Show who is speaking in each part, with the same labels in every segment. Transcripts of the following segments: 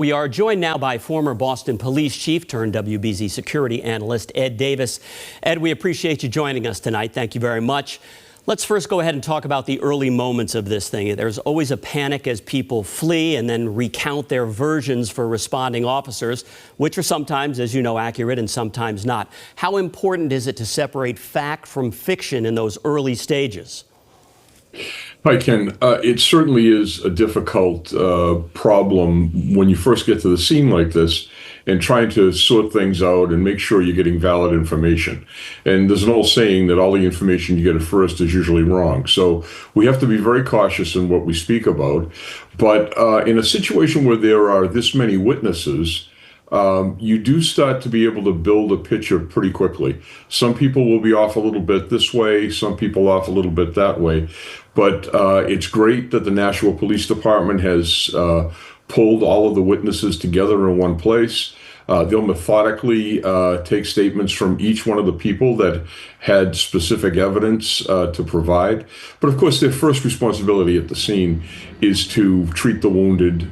Speaker 1: We are joined now by former Boston Police Chief turned WBZ security analyst Ed Davis. Ed, we appreciate you joining us tonight. Thank you very much. Let's first go ahead and talk about the early moments of this thing. There's always a panic as people flee and then recount their versions for responding officers, which are sometimes, as you know, accurate and sometimes not. How important is it to separate fact from fiction in those early stages?
Speaker 2: Hi, Ken. It certainly is a difficult problem when you first get to the scene like this and trying to sort things out and make sure you're getting valid information. And there's an old saying that all the information you get at first is usually wrong. So we have to be very cautious in what we speak about. But in a situation where there are this many witnesses, you do start to be able to build a picture pretty quickly. Some people will be off a little bit this way, some people off a little bit that way. But it's great that the Nashua Police Department has pulled all of the witnesses together in one place. They'll methodically take statements from each one of the people that had specific evidence to provide. But of course, their first responsibility at the scene is to treat the wounded,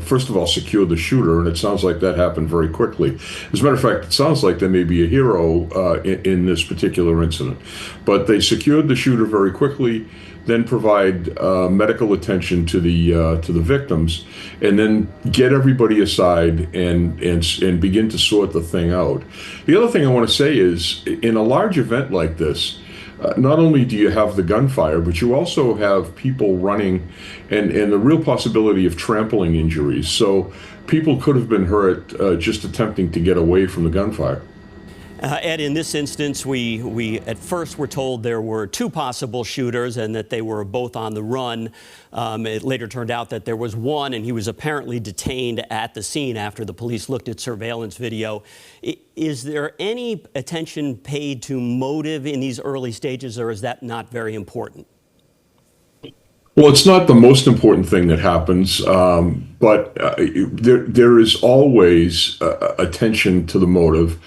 Speaker 2: first of all, secure the shooter, and it sounds like that happened very quickly. As a matter of fact, it sounds like there may be a hero in this particular incident. But they secured the shooter very quickly, then provide medical attention to the victims, and then get everybody aside and begin to sort the thing out. The other thing I want to say is, in a large event like this, not only do you have the gunfire, but you also have people running and the real possibility of trampling injuries. So people could have been hurt just attempting to get away from the gunfire.
Speaker 1: Ed, in this instance, we at first were told there were two possible shooters and that they were both on the run. It later turned out that there was one, and he was apparently detained at the scene after the police looked at surveillance video. Is there any attention paid to motive in these early stages, or is that not very important?
Speaker 2: Well, it's not the most important thing that happens, but there is always attention to the motive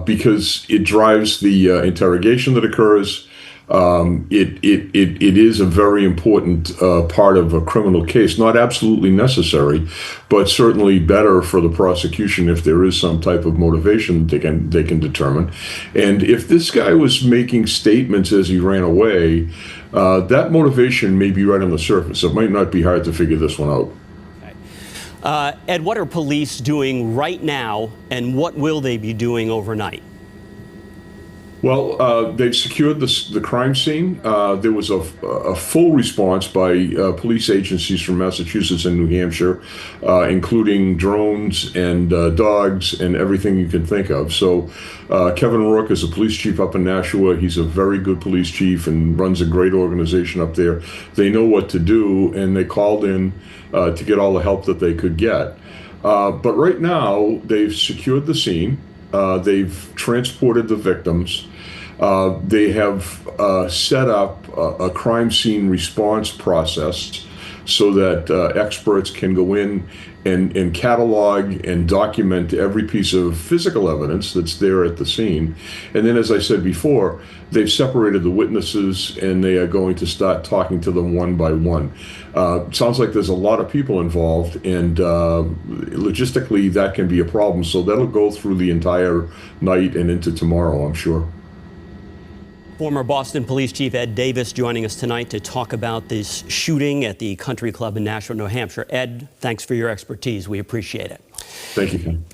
Speaker 2: because it drives the interrogation that occurs. It is a very important part of a criminal case, not absolutely necessary, but certainly better for the prosecution if there is some type of motivation they can determine. And if this guy was making statements as he ran away, that motivation may be right on the surface. It might not be hard to figure this one out.
Speaker 1: Okay. Ed, what are police doing right now, and what will they be doing overnight?
Speaker 2: Well, they've secured the crime scene. There was a full response by police agencies from Massachusetts and New Hampshire, including drones and dogs and everything you can think of. So Kevin Rourke is a police chief up in Nashua. He's a very good police chief and runs a great organization up there. They know what to do, and they called in to get all the help that they could get. But right now, they've secured the scene. They've transported the victims. They have set up a crime scene response process so that experts can go in and catalog and document every piece of physical evidence that's there at the scene. And then, as I said before, they've separated the witnesses and they are going to start talking to them one by one. Sounds like there's a lot of people involved, and logistically that can be a problem. So that'll go through the entire night and into tomorrow, I'm sure.
Speaker 1: Former Boston Police Chief Ed Davis joining us tonight to talk about this shooting at the country club in Nashua, New Hampshire. Ed, thanks for your expertise. We appreciate it.
Speaker 2: Thank you, Ken.